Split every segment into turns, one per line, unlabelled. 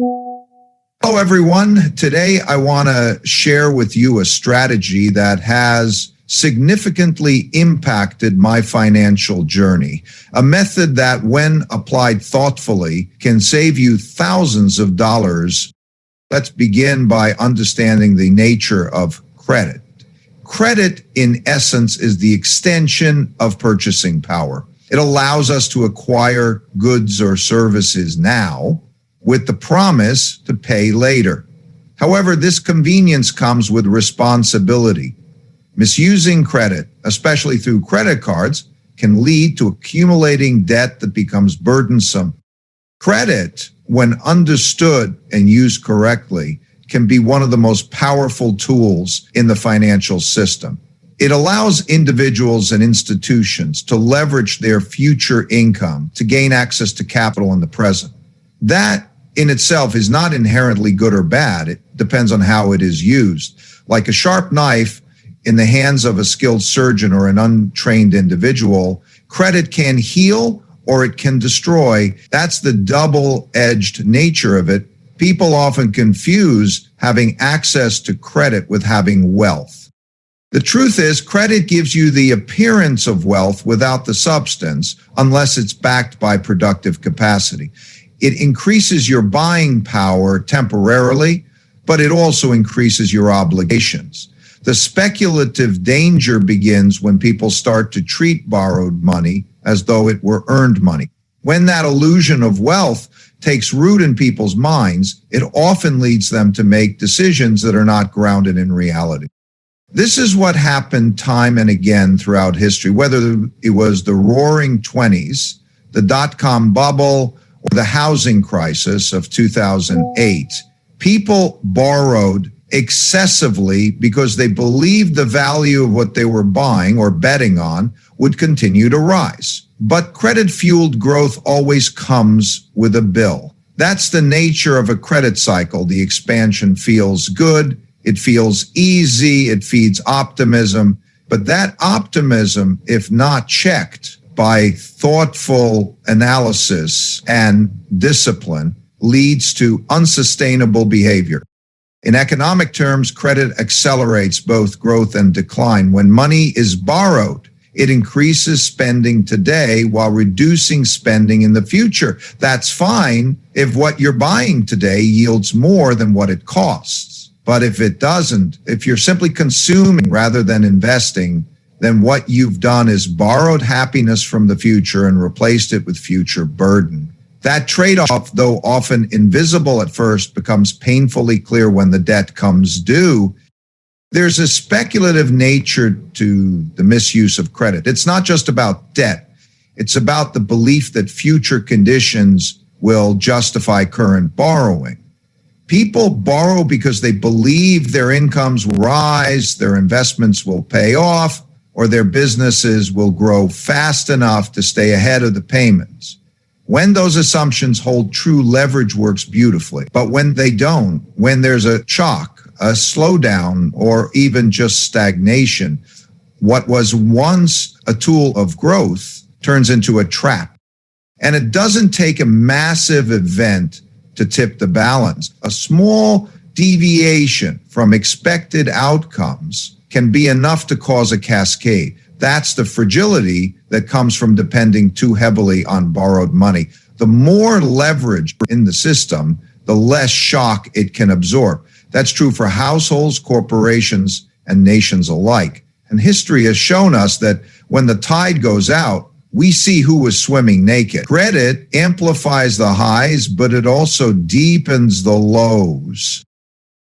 Hello, everyone. Today, I want to share with you a strategy that has significantly impacted my financial journey. A method that, when applied thoughtfully, can save you thousands of dollars. Let's begin by understanding the nature of credit. Credit, in essence, is the extension of purchasing power. It allows us to acquire goods or services now, with the promise to pay later. However, this convenience comes with responsibility. Misusing credit, especially through credit cards, can lead to accumulating debt that becomes burdensome. Credit, when understood and used correctly, can be one of the most powerful tools in the financial system. It allows individuals and institutions to leverage their future income to gain access to capital in the present. That in itself is not inherently good or bad. It depends on how it is used. Like a sharp knife in the hands of a skilled surgeon or an untrained individual, credit can heal or it can destroy. That's the double-edged nature of it. People often confuse having access to credit with having wealth. The truth is, credit gives you the appearance of wealth without the substance, unless it's backed by productive capacity. It increases your buying power temporarily, but it also increases your obligations. The speculative danger begins when people start to treat borrowed money as though it were earned money. When that illusion of wealth takes root in people's minds, it often leads them to make decisions that are not grounded in reality. This is what happened time and again throughout history, whether it was the roaring 20s, the dot-com bubble, or the housing crisis of 2008. People borrowed excessively because they believed the value of what they were buying or betting on would continue to rise. But credit-fueled growth always comes with a bill. That's the nature of a credit cycle. The expansion feels good, it feels easy, it feeds optimism. But that optimism, if not checked by thoughtful analysis and discipline, leads to unsustainable behavior. In economic terms, credit accelerates both growth and decline. When money is borrowed, it increases spending today while reducing spending in the future. That's fine if what you're buying today yields more than what it costs. But if it doesn't, if you're simply consuming rather than investing, then what you've done is borrowed happiness from the future and replaced it with future burden. That trade-off, though often invisible at first, becomes painfully clear when the debt comes due. There's a speculative nature to the misuse of credit. It's not just about debt. It's about the belief that future conditions will justify current borrowing. People borrow because they believe their incomes will rise, their investments will pay off, or their businesses will grow fast enough to stay ahead of the payments. When those assumptions hold true, leverage works beautifully. But when they don't, when there's a shock, a slowdown, or even just stagnation, what was once a tool of growth turns into a trap. And it doesn't take a massive event to tip the balance. A small deviation from expected outcomes can be enough to cause a cascade. That's the fragility that comes from depending too heavily on borrowed money. The more leverage in the system, the less shock it can absorb. That's true for households, corporations, and nations alike. And history has shown us that when the tide goes out, we see who was swimming naked. Credit amplifies the highs, but it also deepens the lows.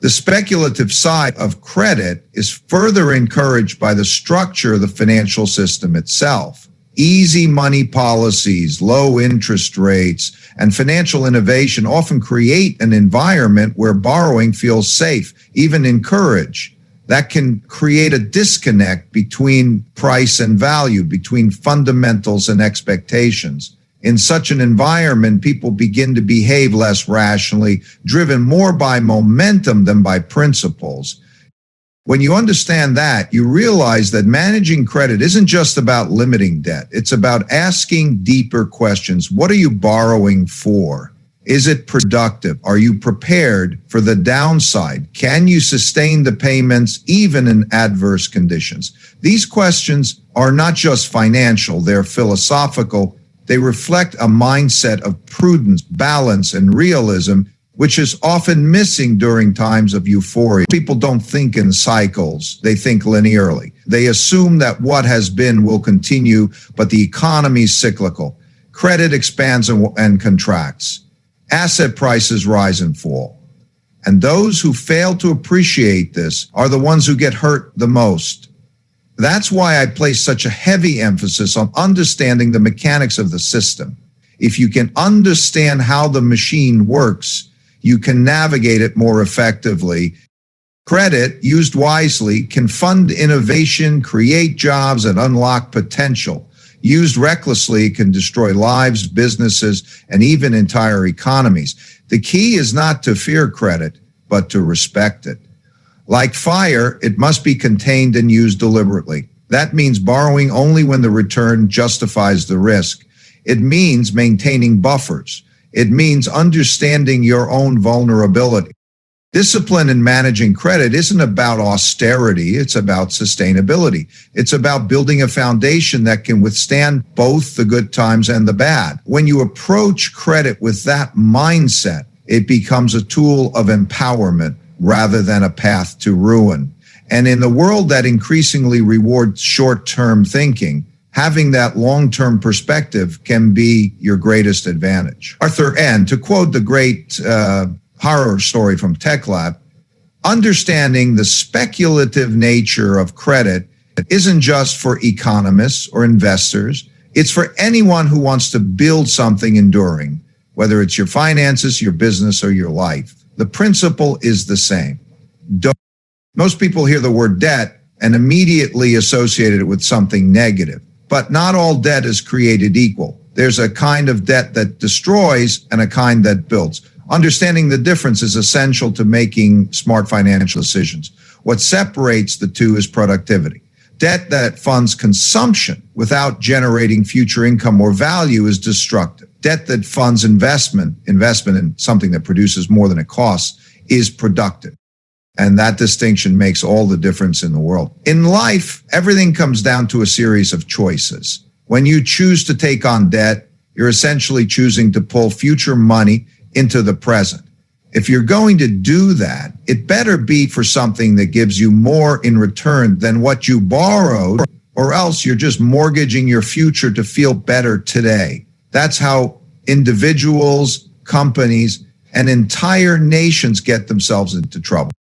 The speculative side of credit is further encouraged by the structure of the financial system itself. Easy money policies, low interest rates, and financial innovation often create an environment where borrowing feels safe, even encouraged. That can create a disconnect between price and value, between fundamentals and expectations. In such an environment, people begin to behave less rationally, driven more by momentum than by principles. When you understand that, you realize that managing credit isn't just about limiting debt. It's about asking deeper questions. What are you borrowing for? Is it productive? Are you prepared for the downside? Can you sustain the payments even in adverse conditions? These questions are not just financial, they're philosophical. They reflect a mindset of prudence, balance, and realism, which is often missing during times of euphoria. People don't think in cycles, they think linearly. They assume that what has been will continue, but the economy is cyclical. Credit expands and contracts. Asset prices rise and fall. And those who fail to appreciate this are the ones who get hurt the most. That's why I place such a heavy emphasis on understanding the mechanics of the system. If you can understand how the machine works, you can navigate it more effectively. Credit, used wisely, can fund innovation, create jobs, and unlock potential. Used recklessly, it can destroy lives, businesses, and even entire economies. The key is not to fear credit, but to respect it. Like fire, it must be contained and used deliberately. That means borrowing only when the return justifies the risk. It means maintaining buffers. It means understanding your own vulnerability. Discipline in managing credit isn't about austerity, it's about sustainability. It's about building a foundation that can withstand both the good times and the bad. When you approach credit with that mindset, it becomes a tool of empowerment rather than a path to ruin. And in the world that increasingly rewards short-term thinking, having that long-term perspective can be your greatest advantage. Arthur N., to quote the great horror story from Tech Lab, understanding the speculative nature of credit isn't just for economists or investors. It's for anyone who wants to build something enduring, whether it's your finances, your business, or your life. The principle is the same. Most people hear the word debt and immediately associate it with something negative. But not all debt is created equal. There's a kind of debt that destroys and a kind that builds. Understanding the difference is essential to making smart financial decisions. What separates the two is productivity. Debt that funds consumption without generating future income or value is destructive. Debt that funds investment in something that produces more than it costs, is productive. And that distinction makes all the difference in the world. In life, everything comes down to a series of choices. When you choose to take on debt, you're essentially choosing to pull future money into the present. If you're going to do that, it better be for something that gives you more in return than what you borrowed, or else you're just mortgaging your future to feel better today. That's how individuals, companies, and entire nations get themselves into trouble.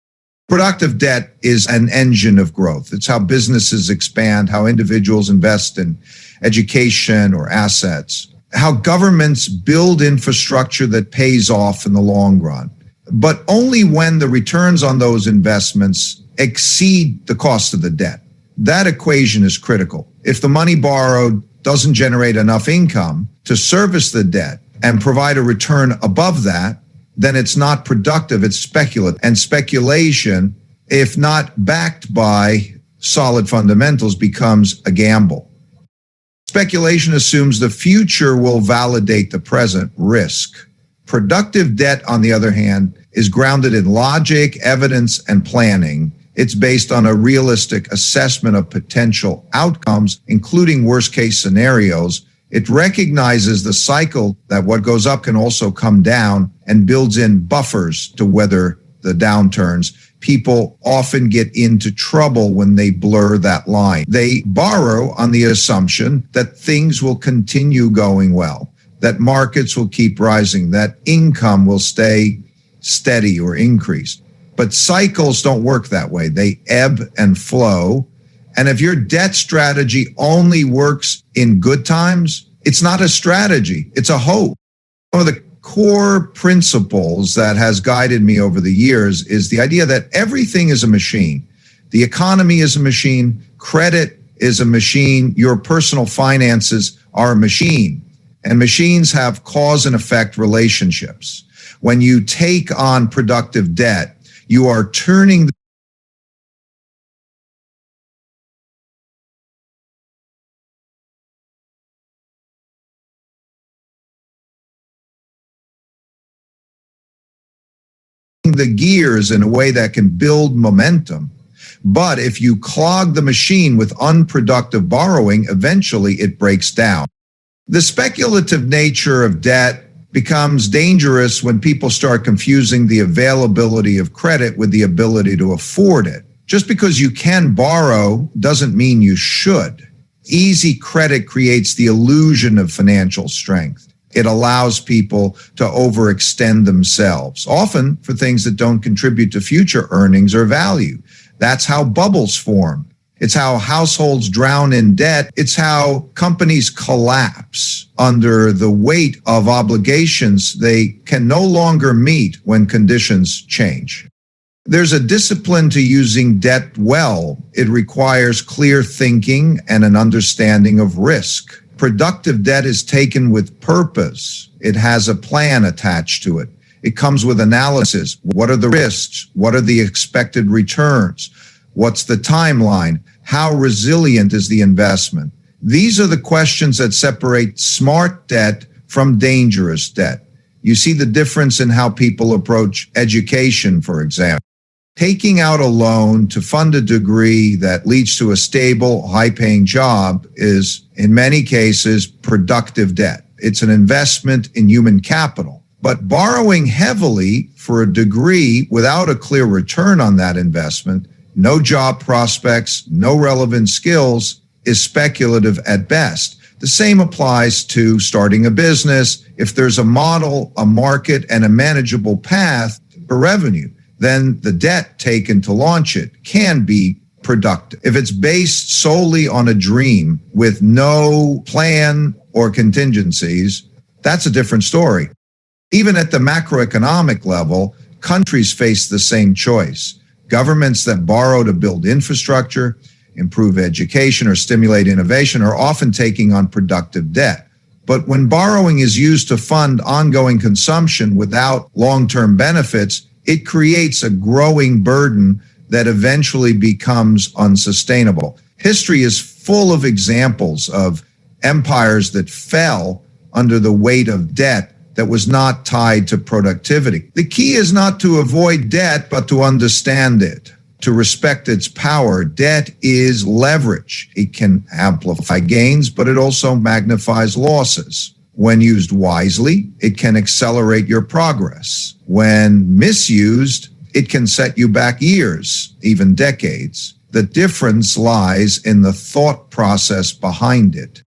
Productive debt is an engine of growth. It's how businesses expand, how individuals invest in education or assets, how governments build infrastructure that pays off in the long run, but only when the returns on those investments exceed the cost of the debt. That equation is critical. If the money borrowed doesn't generate enough income to service the debt and provide a return above that, then it's not productive, it's speculative. And speculation, if not backed by solid fundamentals, becomes a gamble. Speculation assumes the future will validate the present risk. Productive debt, on the other hand, is grounded in logic, evidence, and planning. It's based on a realistic assessment of potential outcomes, including worst-case scenarios. It recognizes the cycle that what goes up can also come down and builds in buffers to weather the downturns. People often get into trouble when they blur that line. They borrow on the assumption that things will continue going well, that markets will keep rising, that income will stay steady or increase. But cycles don't work that way. They ebb and flow. And if your debt strategy only works in good times, it's not a strategy, it's a hope. One of the core principles that has guided me over the years is the idea that everything is a machine. The economy is a machine, credit is a machine, your personal finances are a machine. And machines have cause and effect relationships. When you take on productive debt, you are turning the the gears in a way that can build momentum. But if you clog the machine with unproductive borrowing, eventually it breaks down. The speculative nature of debt becomes dangerous when people start confusing the availability of credit with the ability to afford it. Just because you can borrow doesn't mean you should. Easy credit creates the illusion of financial strength. It allows people to overextend themselves, often for things that don't contribute to future earnings or value. That's how bubbles form. It's how households drown in debt. It's how companies collapse under the weight of obligations they can no longer meet when conditions change. There's a discipline to using debt well. It requires clear thinking and an understanding of risk. Productive debt is taken with purpose. It has a plan attached to it. It comes with analysis. What are the risks? What are the expected returns? What's the timeline? How resilient is the investment? These are the questions that separate smart debt from dangerous debt. You see the difference in how people approach education, for example. Taking out a loan to fund a degree that leads to a stable, high-paying job is, in many cases, productive debt. It's an investment in human capital. But borrowing heavily for a degree without a clear return on that investment, no job prospects, no relevant skills, is speculative at best. The same applies to starting a business. If there's a model, a market, and a manageable path for revenue, then the debt taken to launch it can be productive. If it's based solely on a dream with no plan or contingencies, that's a different story. Even at the macroeconomic level, countries face the same choice. Governments that borrow to build infrastructure, improve education, or stimulate innovation are often taking on productive debt. But when borrowing is used to fund ongoing consumption without long-term benefits, it creates a growing burden that eventually becomes unsustainable. History is full of examples of empires that fell under the weight of debt that was not tied to productivity. The key is not to avoid debt, but to understand it, to respect its power. Debt is leverage. It can amplify gains, but it also magnifies losses. When used wisely, it can accelerate your progress. When misused, it can set you back years, even decades. The difference lies in the thought process behind it.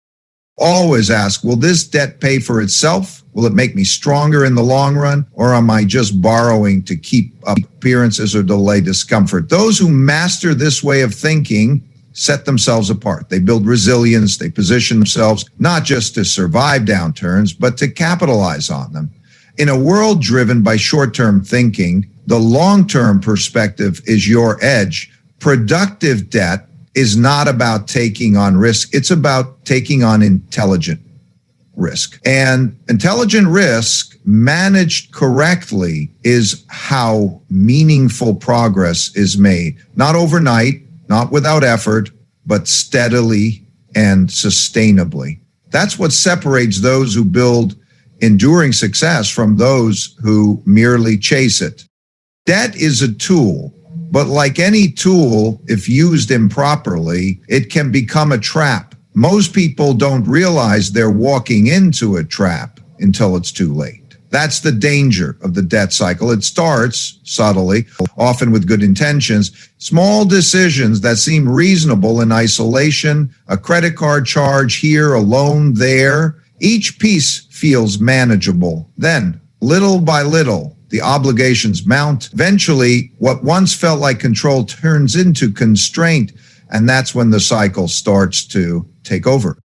Always ask, will this debt pay for itself? Will it make me stronger in the long run? Or am I just borrowing to keep up appearances or delay discomfort? Those who master this way of thinking set themselves apart. They build resilience. They position themselves not just to survive downturns, but to capitalize on them. In a world driven by short-term thinking, the long-term perspective is your edge. Productive debt is not about taking on risk. It's about taking on intelligent risk. And intelligent risk managed correctly is how meaningful progress is made. Not overnight, not without effort, but steadily and sustainably. That's what separates those who build enduring success from those who merely chase it. Debt is a tool, but like any tool, if used improperly, it can become a trap. Most people don't realize they're walking into a trap until it's too late. That's the danger of the debt cycle. It starts subtly, often with good intentions. Small decisions that seem reasonable in isolation, a credit card charge here, a loan there. Each piece feels manageable. Then, little by little, the obligations mount. Eventually, what once felt like control turns into constraint, and that's when the cycle starts to take over.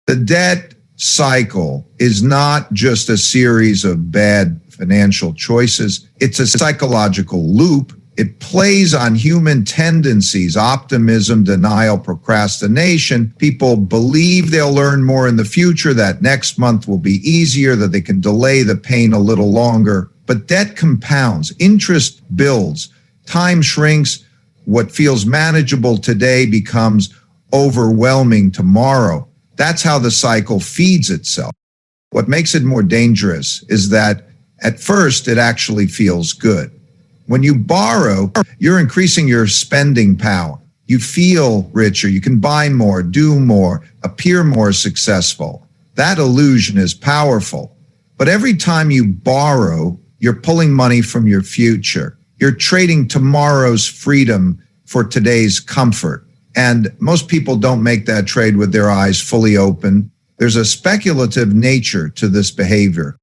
The debt cycle is not just a series of bad financial choices. It's a psychological loop. It plays on human tendencies, optimism, denial, procrastination. People believe they'll learn more in the future, that next month will be easier, that they can delay the pain a little longer. But debt compounds, interest builds, time shrinks. What feels manageable today becomes overwhelming tomorrow. That's how the cycle feeds itself. What makes it more dangerous is that at first it actually feels good. When you borrow, you're increasing your spending power. You feel richer, you can buy more, do more, appear more successful. That illusion is powerful. But every time you borrow, you're pulling money from your future. You're trading tomorrow's freedom for today's comfort. And most people don't make that trade with their eyes fully open. There's a speculative nature to this behavior.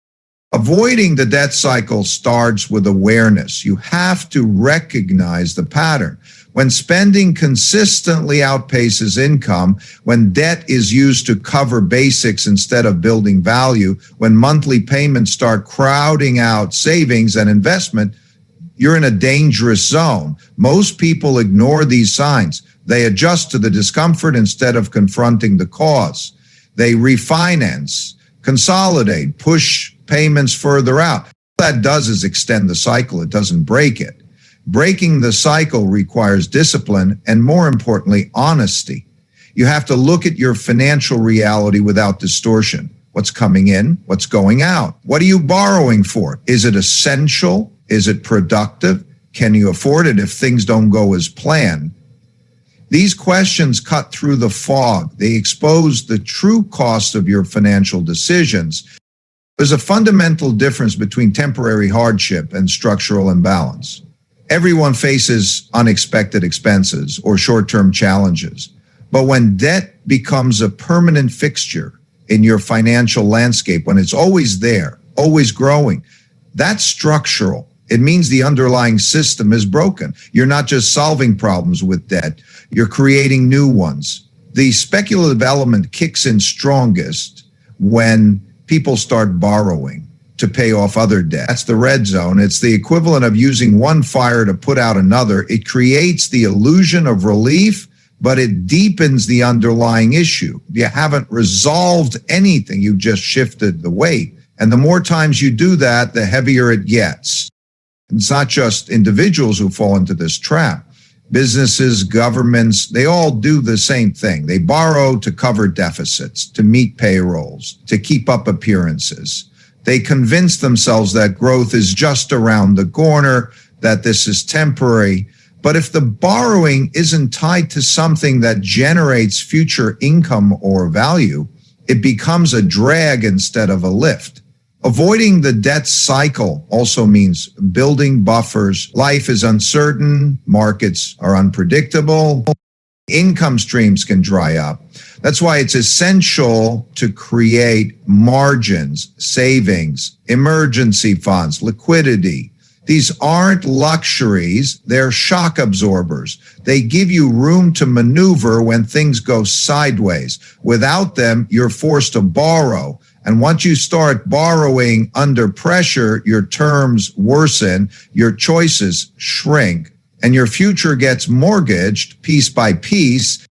Avoiding the debt cycle starts with awareness. You have to recognize the pattern. When spending consistently outpaces income, when debt is used to cover basics instead of building value, when monthly payments start crowding out savings and investment, you're in a dangerous zone. Most people ignore these signs. They adjust to the discomfort instead of confronting the cause. They refinance, consolidate, push payments further out. What that does is extend the cycle. It doesn't break it. Breaking the cycle requires discipline and, more importantly, honesty. You have to look at your financial reality without distortion. What's coming in? What's going out? What are you borrowing for? Is it essential? Is it productive? Can you afford it if things don't go as planned? These questions cut through the fog. They expose the true cost of your financial decisions. There's a fundamental difference between temporary hardship and structural imbalance. Everyone faces unexpected expenses or short-term challenges. But when debt becomes a permanent fixture in your financial landscape, when it's always there, always growing, that's structural. It means the underlying system is broken. You're not just solving problems with debt, you're creating new ones. The speculative element kicks in strongest when people start borrowing to pay off other debt. That's the red zone. It's the equivalent of using one fire to put out another. It creates the illusion of relief, but it deepens the underlying issue. You haven't resolved anything. You've just shifted the weight. And the more times you do that, the heavier it gets. It's not just individuals who fall into this trap. Businesses, governments, they all do the same thing. They borrow to cover deficits, to meet payrolls, to keep up appearances. They convince themselves that growth is just around the corner, that this is temporary. But if the borrowing isn't tied to something that generates future income or value, it becomes a drag instead of a lift. Avoiding the debt cycle also means building buffers. Life is uncertain, markets are unpredictable, income streams can dry up. That's why it's essential to create margins, savings, emergency funds, liquidity. These aren't luxuries, they're shock absorbers. They give you room to maneuver when things go sideways. Without them, you're forced to borrow. And once you start borrowing under pressure, your terms worsen, your choices shrink, and your future gets mortgaged piece by piece.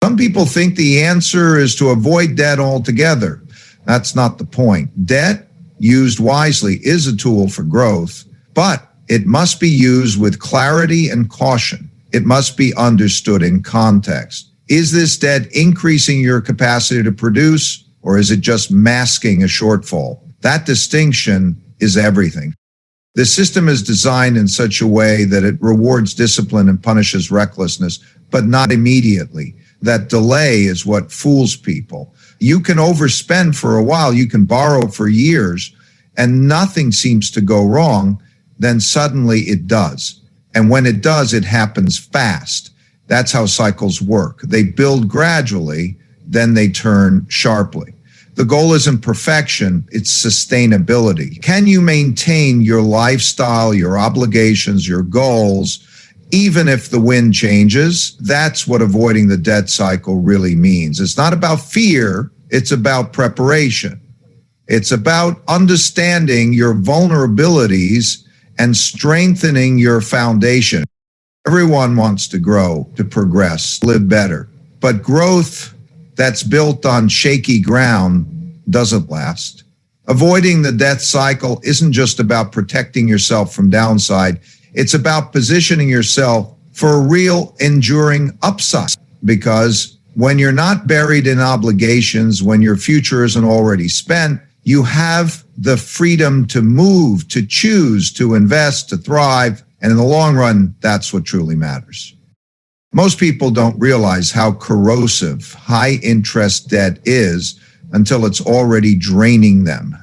Some people think the answer is to avoid debt altogether. That's not the point. Debt, used wisely, is a tool for growth, but it must be used with clarity and caution. It must be understood in context. Is this debt increasing your capacity to produce, or is it just masking a shortfall? That distinction is everything. The system is designed in such a way that it rewards discipline and punishes recklessness, but not immediately. That delay is what fools people. You can overspend for a while, you can borrow for years, and nothing seems to go wrong. Then suddenly it does. And when it does, it happens fast. That's how cycles work. They build gradually, then they turn sharply. The goal isn't perfection, it's sustainability. Can you maintain your lifestyle, your obligations, your goals, even if the wind changes? That's what avoiding the debt cycle really means. It's not about fear, it's about preparation. It's about understanding your vulnerabilities and strengthening your foundation. Everyone wants to grow, to progress, live better. But growth that's built on shaky ground doesn't last. Avoiding the debt cycle isn't just about protecting yourself from downside. It's about positioning yourself for a real enduring upside. Because when you're not buried in obligations, when your future isn't already spent, you have the freedom to move, to choose, to invest, to thrive. And in the long run, that's what truly matters. Most people don't realize how corrosive high interest debt is until it's already draining them.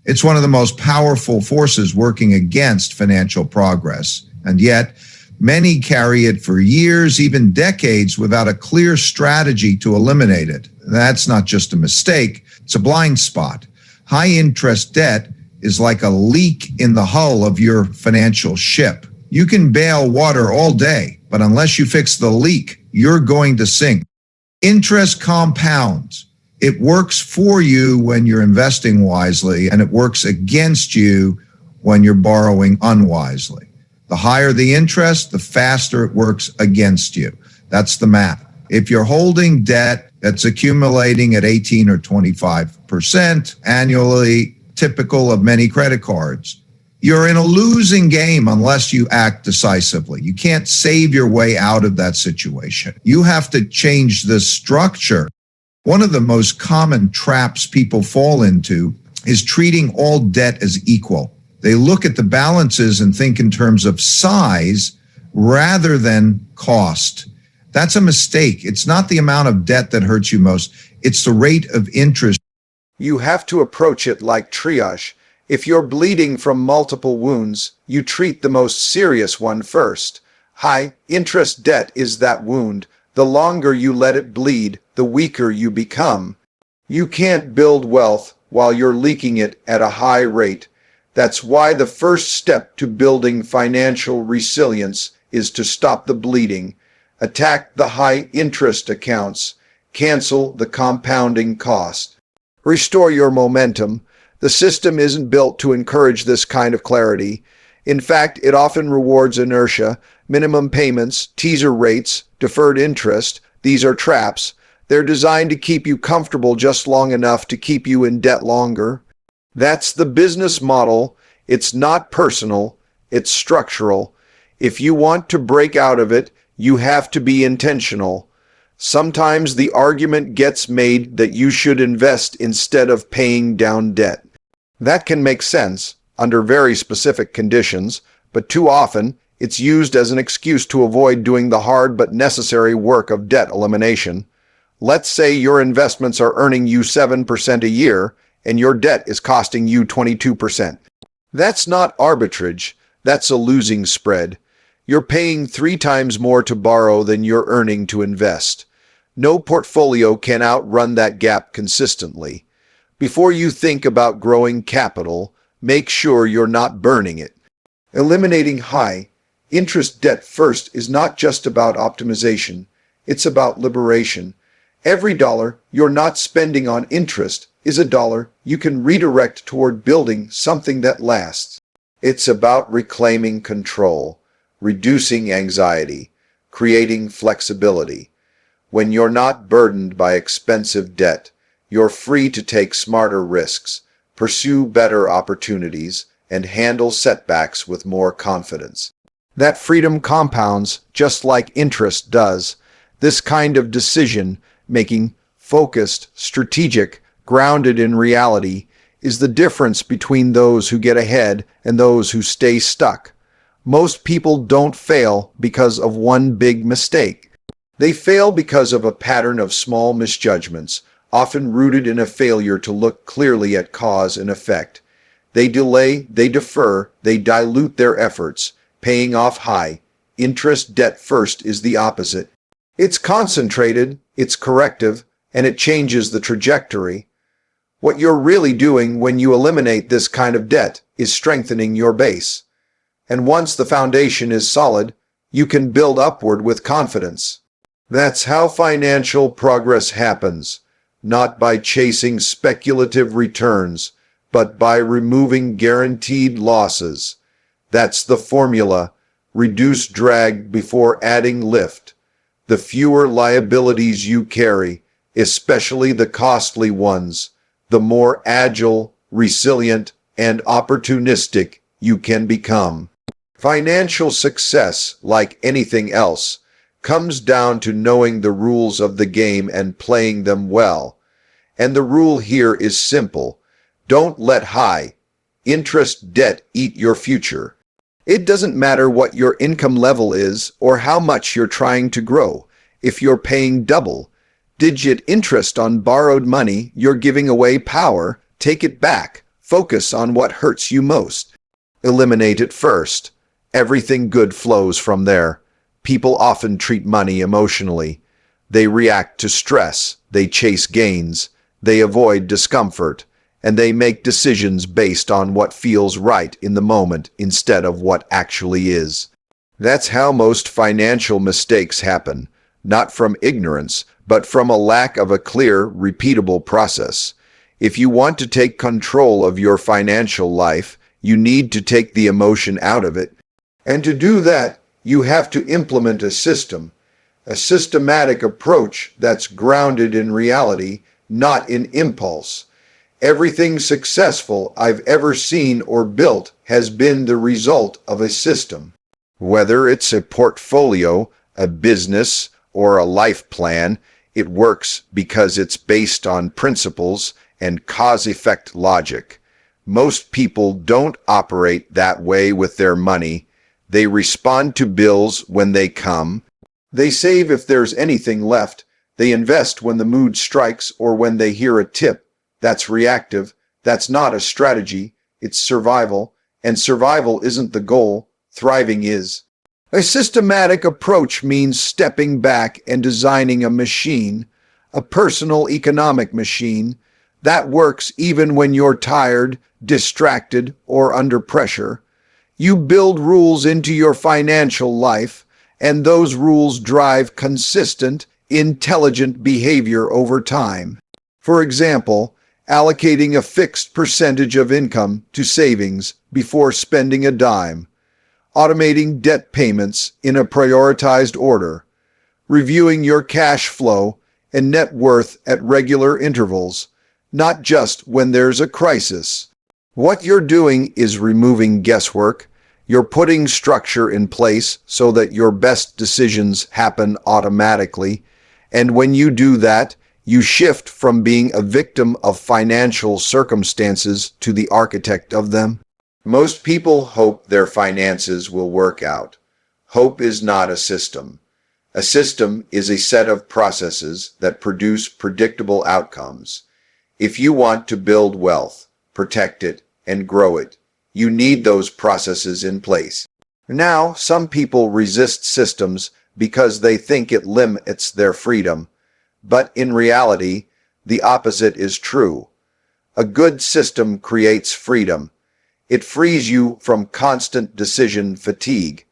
It's one of the most powerful forces working against financial progress. And yet, many carry it for years, even decades, without a clear strategy to eliminate it. That's not just a mistake, it's a blind spot. High interest debt is like a leak in the hull of your financial ship. You can bail water all day, but unless you fix the leak, you're going to sink. Interest compounds. It works for you when you're investing wisely, and it works against you when you're borrowing unwisely. The higher the interest, the faster it works against you. That's the math. If you're holding debt that's accumulating at 18 or 25% annually, typical of many credit cards, you're in a losing game unless you act decisively. You can't save your way out of that situation. You have to change the structure. One of the most common traps people fall into is treating all debt as equal. They look at the balances and think in terms of size rather than cost. That's a mistake. It's not the amount of debt that hurts you most. It's the rate of interest.
You have to approach it like triage. If you're bleeding from multiple wounds, you treat the most serious one first. High interest debt is that wound. The longer you let it bleed, the weaker you become. You can't build wealth while you're leaking it at a high rate. That's why the first step to building financial resilience is to stop the bleeding, attack the high interest accounts, cancel the compounding cost. Restore your momentum. The system isn't built to encourage this kind of clarity. In fact, it often rewards inertia, minimum payments, teaser rates, deferred interest. These are traps. They're designed to keep you comfortable just long enough to keep you in debt longer. That's the business model. It's not personal, it's structural. If you want to break out of it, you have to be intentional. Sometimes the argument gets made that you should invest instead of paying down debt. That can make sense under very specific conditions, but too often it's used as an excuse to avoid doing the hard but necessary work of debt elimination. Let's say your investments are earning you 7% a year, and your debt is costing you 22%. That's not arbitrage, that's a losing spread. You're paying 3 times more to borrow than you're earning to invest. No portfolio can outrun that gap consistently. Before you think about growing capital, make sure you're not burning it. Eliminating high interest debt first is not just about optimization, it's about liberation. Every dollar you're not spending on interest is a dollar you can redirect toward building something that lasts. It's about reclaiming control, reducing anxiety, creating flexibility. When you're not burdened by expensive debt, you're free to take smarter risks, pursue better opportunities, and handle setbacks with more confidence. That freedom compounds just like interest does. This kind of decision-making, focused, strategic, grounded in reality, is the difference between those who get ahead and those who stay stuck. Most people don't fail because of one big mistake. They fail because of a pattern of small misjudgments, often rooted in a failure to look clearly at cause and effect. They delay, they defer, they dilute their efforts, paying off high. Interest debt first is the opposite. It's concentrated, it's corrective, and it changes the trajectory. What you're really doing when you eliminate this kind of debt is strengthening your base. And once the foundation is solid, you can build upward with confidence. That's how financial progress happens, not by chasing speculative returns, but by removing guaranteed losses. That's the formula. Reduce drag before adding lift. The fewer liabilities you carry, especially the costly ones, the more agile, resilient, and opportunistic you can become. Financial success, like anything else, comes down to knowing the rules of the game and playing them well. And the rule here is simple. Don't let high interest debt eat your future. It doesn't matter what your income level is or how much you're trying to grow. If you're paying double-digit interest on borrowed money, you're giving away power. Take it back. Focus on what hurts you most. Eliminate it first. Everything good flows from there. People often treat money emotionally. They react to stress. They chase gains. They avoid discomfort. And they make decisions based on what feels right in the moment instead of what actually is. That's how most financial mistakes happen, not from ignorance, but from a lack of a clear, repeatable process. If you want to take control of your financial life, you need to take the emotion out of it. And to do that, you have to implement a system, a systematic approach that's grounded in reality, not in impulse. Everything successful I've ever seen or built has been the result of a system. Whether it's a portfolio, a business, or a life plan, it works because it's based on principles and cause-effect logic. Most people don't operate that way with their money. They respond to bills when they come. They save if there's anything left. They invest when the mood strikes or when they hear a tip. That's reactive. That's not a strategy. It's survival. And survival isn't the goal. Thriving is. A systematic approach means stepping back and designing a machine, a personal economic machine, that works even when you're tired, distracted, or under pressure. You build rules into your financial life, and those rules drive consistent, intelligent behavior over time. For example, allocating a fixed percentage of income to savings before spending a dime, automating debt payments in a prioritized order, reviewing your cash flow and net worth at regular intervals, not just when there's a crisis. What you're doing is removing guesswork. You're putting structure in place so that your best decisions happen automatically. And when you do that, you shift from being a victim of financial circumstances to the architect of them. Most people hope their finances will work out. Hope is not a system. A system is a set of processes that produce predictable outcomes. If you want to build wealth, protect it, and grow it, you need those processes in place. Now, some people resist systems because they think it limits their freedom. But in reality, the opposite is true. A good system creates freedom. It frees you from constant decision fatigue.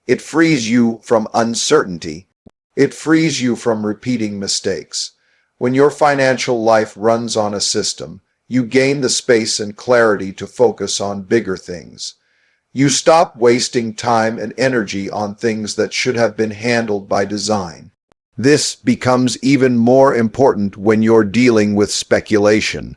It frees you from uncertainty. It frees you from repeating mistakes. When your financial life runs on a system, you gain the space and clarity to focus on bigger things. You stop wasting time and energy on things that should have been handled by design. This becomes even more important when you're dealing with speculation,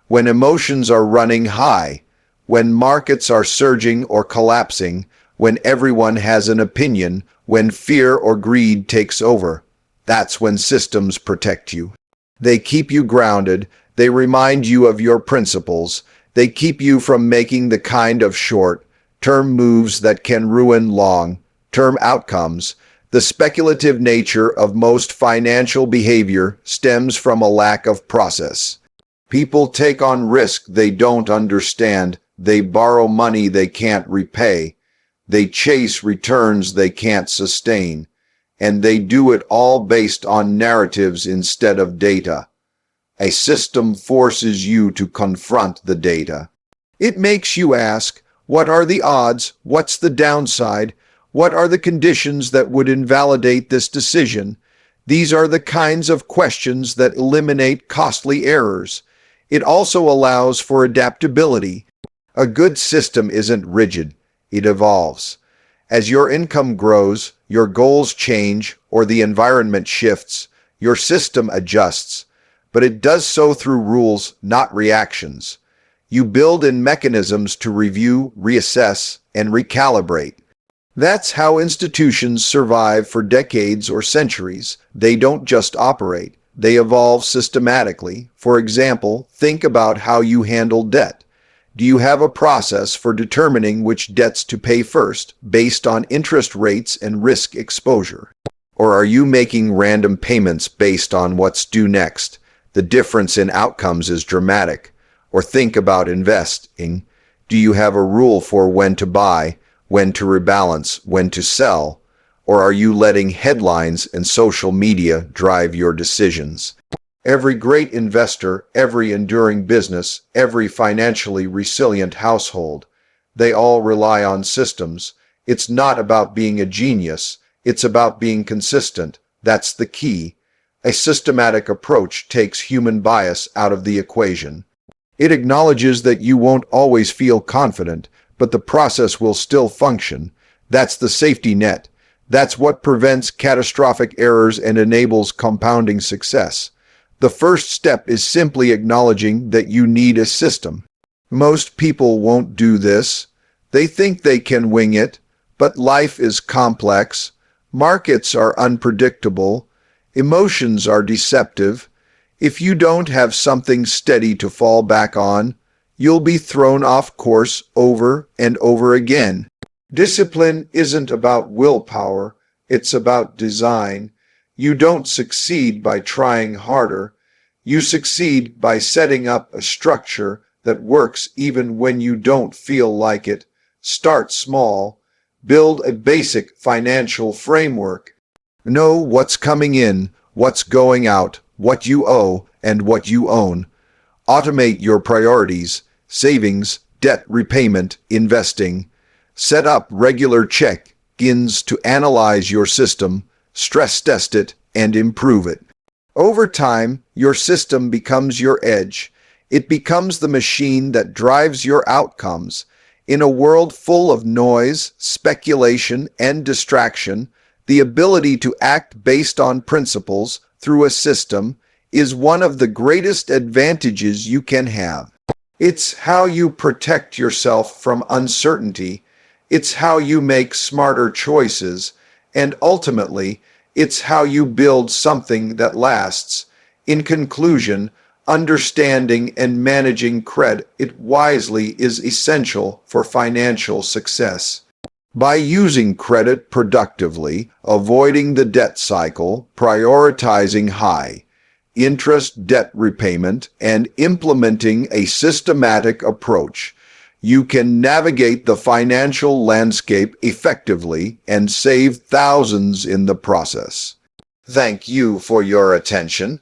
when emotions are running high, when markets are surging or collapsing, when everyone has an opinion, when fear or greed takes over. That's when systems protect you. They keep you grounded. They remind you of your principles. They keep you from making the kind of short-term moves that can ruin long-term outcomes. The speculative nature of most financial behavior stems from a lack of process. People take on risk they don't understand. They borrow money they can't repay. They chase returns they can't sustain. And they do it all based on narratives instead of data. A system forces you to confront the data. It makes you ask, what are the odds? What's the downside? What are the conditions that would invalidate this decision? These are the kinds of questions that eliminate costly errors. It also allows for adaptability. A good system isn't rigid. It evolves. As your income grows, your goals change, or the environment shifts, your system adjusts. But it does so through rules, not reactions. You build in mechanisms to review, reassess, and recalibrate. That's how institutions survive for decades or centuries. They don't just operate. They evolve systematically. For example, think about how you handle debt. Do you have a process for determining which debts to pay first based on interest rates and risk exposure? Or are you making random payments based on what's due next? The difference in outcomes is dramatic. Or think about investing. Do you have a rule for when to buy, when to rebalance, when to sell? Or are you letting headlines and social media drive your decisions? Every great investor, every enduring business, every financially resilient household, they all rely on systems. It's not about being a genius. It's about being consistent. That's the key. A systematic approach takes human bias out of the equation. It acknowledges that you won't always feel confident, but the process will still function. That's the safety net. That's what prevents catastrophic errors and enables compounding success. The first step is simply acknowledging that you need a system. Most people won't do this. They think they can wing it, but life is complex. Markets are unpredictable. Emotions are deceptive. If you don't have something steady to fall back on, you'll be thrown off course over and over again. Discipline isn't about willpower, it's about design. You don't succeed by trying harder. You succeed by setting up a structure that works even when you don't feel like it. Start small. Build a basic financial framework. Know what's coming in, what's going out, what you owe, and what you own. Automate your priorities, savings, debt repayment, investing. Set up regular check-ins to analyze your system, stress test it, and improve it. Over time, your system becomes your edge. It becomes the machine that drives your outcomes. In a world full of noise, speculation, and distraction, the ability to act based on principles through a system is one of the greatest advantages you can have. It's how you protect yourself from uncertainty. It's how you make smarter choices. And ultimately, it's how you build something that lasts. In conclusion, understanding and managing credit wisely is essential for financial success. By using credit productively, avoiding the debt cycle, prioritizing high interest debt repayment, and implementing a systematic approach, you can navigate the financial landscape effectively and save thousands in the process. Thank you for your attention.